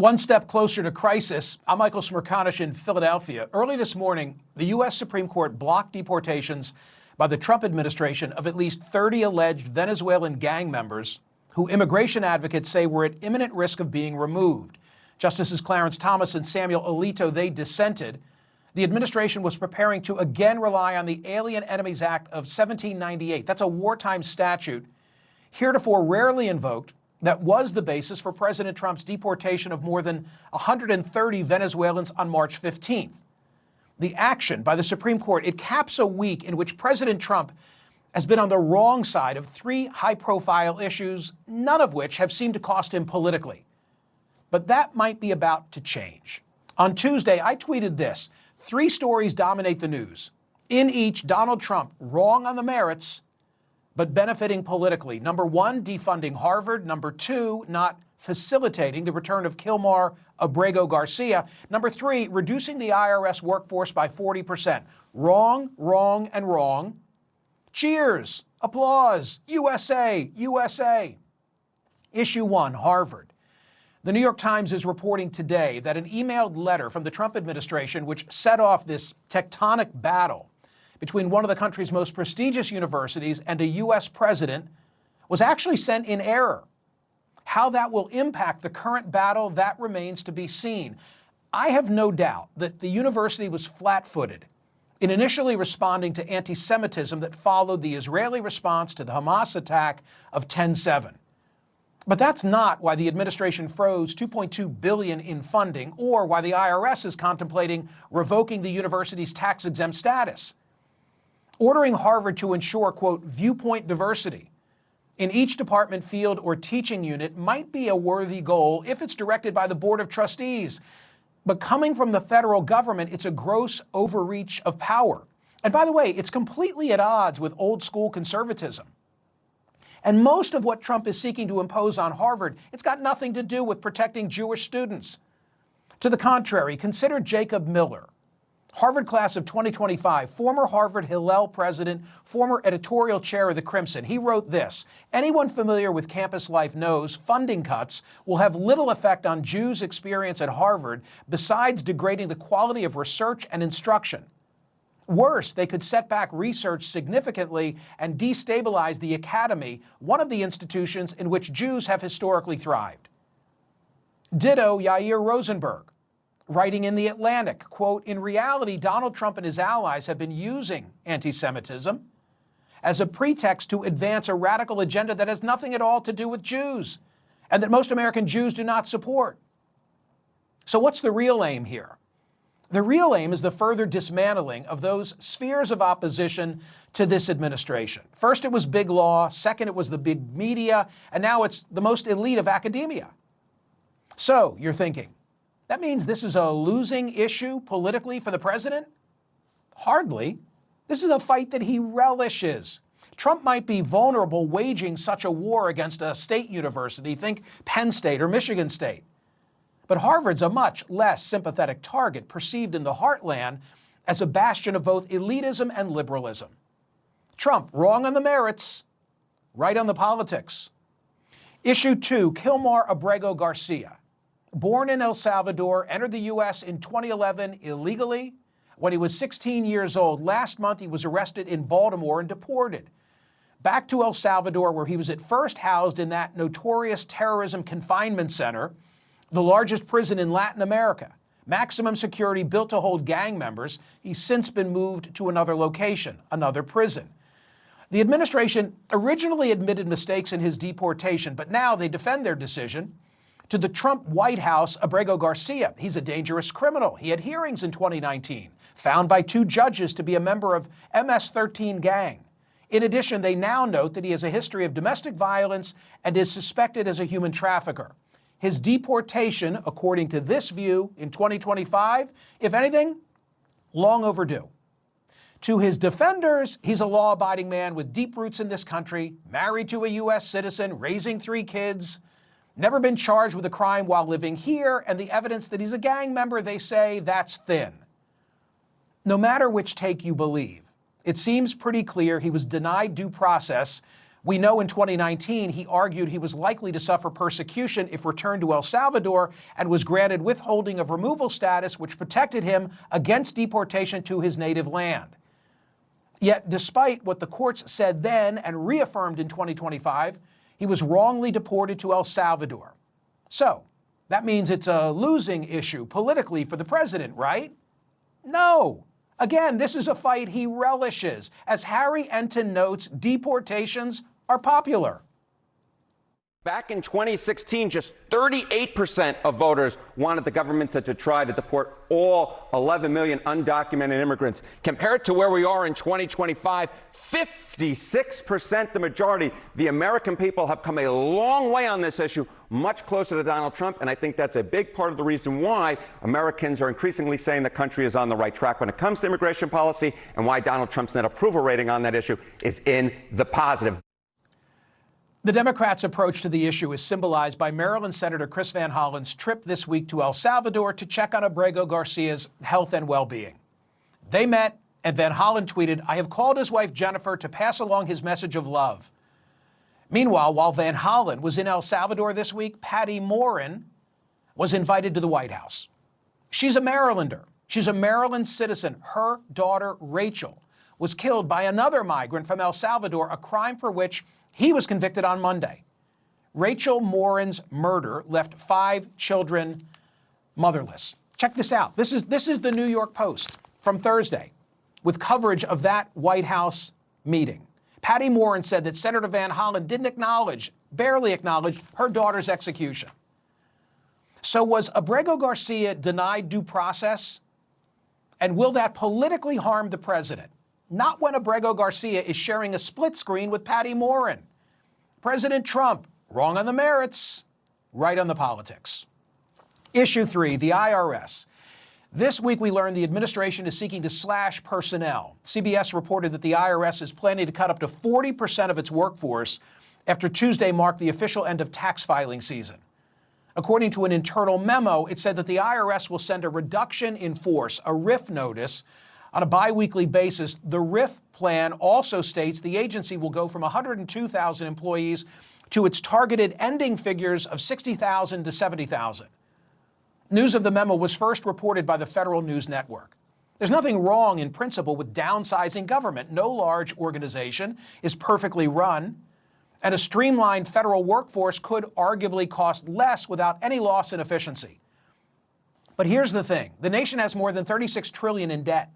One step closer to crisis. I'm Michael Smerconish in Philadelphia. Early this morning, the U.S. Supreme Court blocked deportations by the Trump administration of at least 30 alleged Venezuelan gang members who immigration advocates say were at imminent risk of being removed. Justices Clarence Thomas and Samuel Alito, they dissented. The administration was preparing to again rely on the Alien Enemies Act of 1798. That's a wartime statute, heretofore rarely invoked, that was the basis for President Trump's deportation of more than 130 Venezuelans on March 15th. The action by the Supreme Court, it caps a week in which President Trump has been on the wrong side of three high-profile issues, none of which have seemed to cost him politically. But that might be about to change. On Tuesday, I tweeted this: 3 stories dominate the news. In each, Donald Trump wrong on the merits, but benefiting politically. Number 1, defunding Harvard. Number 2, not facilitating the return of Kilmar Abrego Garcia. Number 3, reducing the IRS workforce by 40%. Wrong, wrong, and wrong. Cheers, applause, USA, USA. Issue 1, Harvard. The New York Times is reporting today that an emailed letter from the Trump administration, which set off this tectonic battle between one of the country's most prestigious universities and a U.S. president, was actually sent in error. How that will impact the current battle, that remains to be seen. I have no doubt that the university was flat-footed in initially responding to anti-Semitism that followed the Israeli response to the Hamas attack of 10/7. But that's not why the administration froze $2.2 billion in funding, or why the IRS is contemplating revoking the university's tax-exempt status. Ordering Harvard to ensure, quote, viewpoint diversity in each department, field, or teaching unit might be a worthy goal if it's directed by the Board of Trustees. But coming from the federal government, it's a gross overreach of power. And by the way, it's completely at odds with old school conservatism. And most of what Trump is seeking to impose on Harvard, it's got nothing to do with protecting Jewish students. To the contrary, consider Jacob Miller, Harvard class of 2025, former Harvard Hillel president, former editorial chair of the Crimson. He wrote this: anyone familiar with campus life knows funding cuts will have little effect on Jews' experience at Harvard besides degrading the quality of research and instruction. Worse, they could set back research significantly and destabilize the academy, one of the institutions in which Jews have historically thrived. Ditto Yair Rosenberg, writing in The Atlantic, quote, in reality, Donald Trump and his allies have been using anti-Semitism as a pretext to advance a radical agenda that has nothing at all to do with Jews and that most American Jews do not support. So what's the real aim here? The real aim is the further dismantling of those spheres of opposition to this administration. First, it was big law. Second, it was the big media. And now it's the most elite of academia. So you're thinking, that means this is a losing issue politically for the president? Hardly. This is a fight that he relishes. Trump might be vulnerable waging such a war against a state university, think Penn State or Michigan State. But Harvard's a much less sympathetic target, perceived in the heartland as a bastion of both elitism and liberalism. Trump, wrong on the merits, right on the politics. Issue 2, Kilmar Abrego Garcia. Born in El Salvador, entered the U.S. in 2011 illegally. When he was 16 years old, last month he was arrested in Baltimore and deported back to El Salvador, where he was at first housed in that notorious terrorism confinement center, the largest prison in Latin America. Maximum security built to hold gang members. He's since been moved to another location, another prison. The administration originally admitted mistakes in his deportation, but now they defend their decision. To the Trump White House, Abrego Garcia, he's a dangerous criminal. He had hearings in 2019, found by 2 judges to be a member of MS-13 gang. In addition, they now note that he has a history of domestic violence and is suspected as a human trafficker. His deportation, according to this view, in 2025, if anything, long overdue. To his defenders, he's a law-abiding man with deep roots in this country, married to a U.S. citizen, raising 3 kids, never been charged with a crime while living here, and the evidence that he's a gang member, they say, that's thin. No matter which take you believe, it seems pretty clear he was denied due process We know in 2019 he argued he was likely to suffer persecution if returned to El Salvador and was granted withholding of removal status, which protected him against deportation to his native land. Yet, despite what the courts said then and reaffirmed in 2025, he was wrongly deported to El Salvador. So, that means it's a losing issue politically for the president, right? No. Again, this is a fight he relishes. As Harry Enton notes, deportations are popular. Back in 2016, just 38% of voters wanted the government to try to deport all 11 million undocumented immigrants. Compared to where we are in 2025, 56%, the majority. The American people have come a long way on this issue, much closer to Donald Trump, and I think that's a big part of the reason why Americans are increasingly saying the country is on the right track when it comes to immigration policy, and why Donald Trump's net approval rating on that issue is in the positive. The Democrats' approach to the issue is symbolized by Maryland Senator Chris Van Hollen's trip this week to El Salvador to check on Abrego Garcia's health and well-being. They met, and Van Hollen tweeted, "I have called his wife Jennifer to pass along his message of love." Meanwhile, while Van Hollen was in El Salvador this week, Patty Morin was invited to the White House. She's a Marylander. She's a Maryland citizen. Her daughter, Rachel, was killed by another migrant from El Salvador, a crime for which he was convicted on Monday. Rachel Morin's murder left 5 children motherless. Check this out. This is the New York Post from Thursday with coverage of that White House meeting. Patty Morin said that Senator Van Hollen barely acknowledged her daughter's execution. So was Abrego Garcia denied due process? And will that politically harm the president? Not when Abrego Garcia is sharing a split screen with Patty Morin. President Trump, wrong on the merits, right on the politics. Issue 3, the IRS. This week we learned the administration is seeking to slash personnel. CBS reported that the IRS is planning to cut up to 40% of its workforce after Tuesday marked the official end of tax filing season. According to an internal memo, it said that the IRS will send a reduction in force, a RIF notice, on a biweekly basis. The RIF plan also states the agency will go from 102,000 employees to its targeted ending figures of 60,000 to 70,000. News of the memo was first reported by the Federal News Network. There's nothing wrong in principle with downsizing government. No large organization is perfectly run, and a streamlined federal workforce could arguably cost less without any loss in efficiency. But here's the thing. The nation has more than $36 trillion in debt.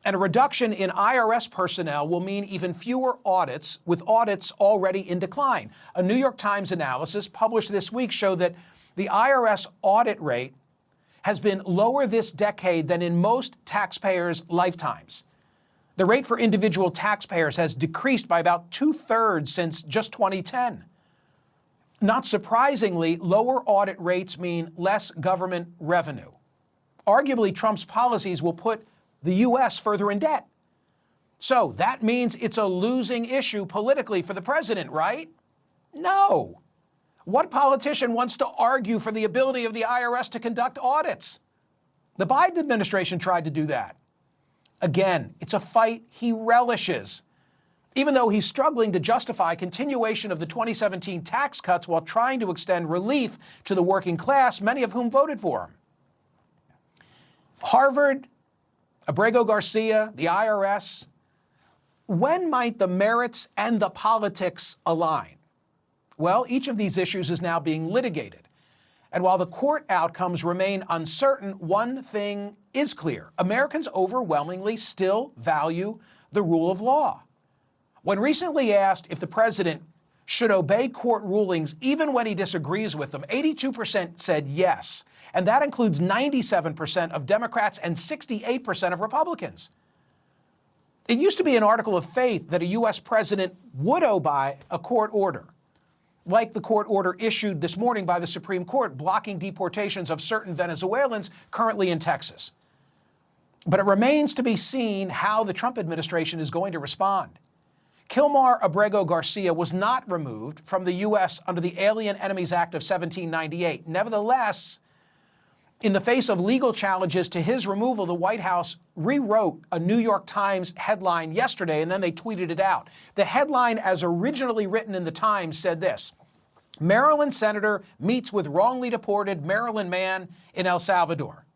And a reduction in IRS personnel will mean even fewer audits, with audits already in decline. A New York Times analysis published this week showed that the IRS audit rate has been lower this decade than in most taxpayers' lifetimes. The rate for individual taxpayers has decreased by about 2/3 since just 2010. Not surprisingly, lower audit rates mean less government revenue. Arguably, Trump's policies will put the U.S. further in debt. So that means it's a losing issue politically for the president, right? No. What politician wants to argue for the ability of the IRS to conduct audits? The Biden administration tried to do that. Again, it's a fight he relishes, even though he's struggling to justify continuation of the 2017 tax cuts while trying to extend relief to the working class, many of whom voted for him. Harvard, Abrego Garcia, the IRS. When might the merits and the politics align? Well, each of these issues is now being litigated. And while the court outcomes remain uncertain, one thing is clear. Americans overwhelmingly still value the rule of law. When recently asked if the president should obey court rulings even when he disagrees with them, 82% said yes. And that includes 97% of Democrats and 68% of Republicans. It used to be an article of faith that a U.S. president would obey a court order, like the court order issued this morning by the Supreme Court blocking deportations of certain Venezuelans currently in Texas. But it remains to be seen how the Trump administration is going to respond. Kilmar Abrego Garcia was not removed from the U.S. under the Alien Enemies Act of 1798. Nevertheless, In the face of legal challenges to his removal, the White House rewrote a New York Times headline yesterday, and then they tweeted it out. The headline, as originally written in the Times, said this: Maryland senator meets with wrongly deported Maryland man in El Salvador.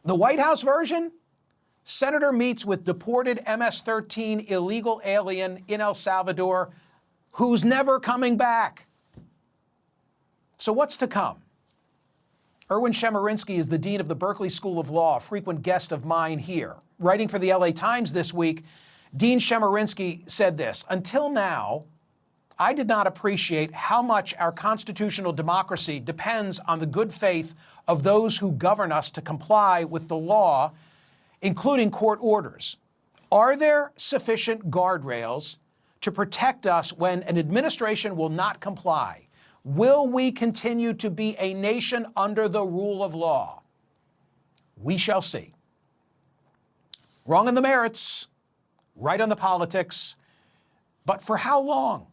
The White House version: senator meets with deported MS-13 illegal alien in El Salvador who's never coming back. So what's to come? Erwin Chemerinsky is the dean of the Berkeley School of Law, a frequent guest of mine here. Writing for the LA Times this week, Dean Chemerinsky said this: until now, I did not appreciate how much our constitutional democracy depends on the good faith of those who govern us to comply with the law, including court orders. Are there sufficient guardrails to protect us when an administration will not comply? Will we continue to be a nation under the rule of law? We shall see. Wrong on the merits, right on the politics, but for how long?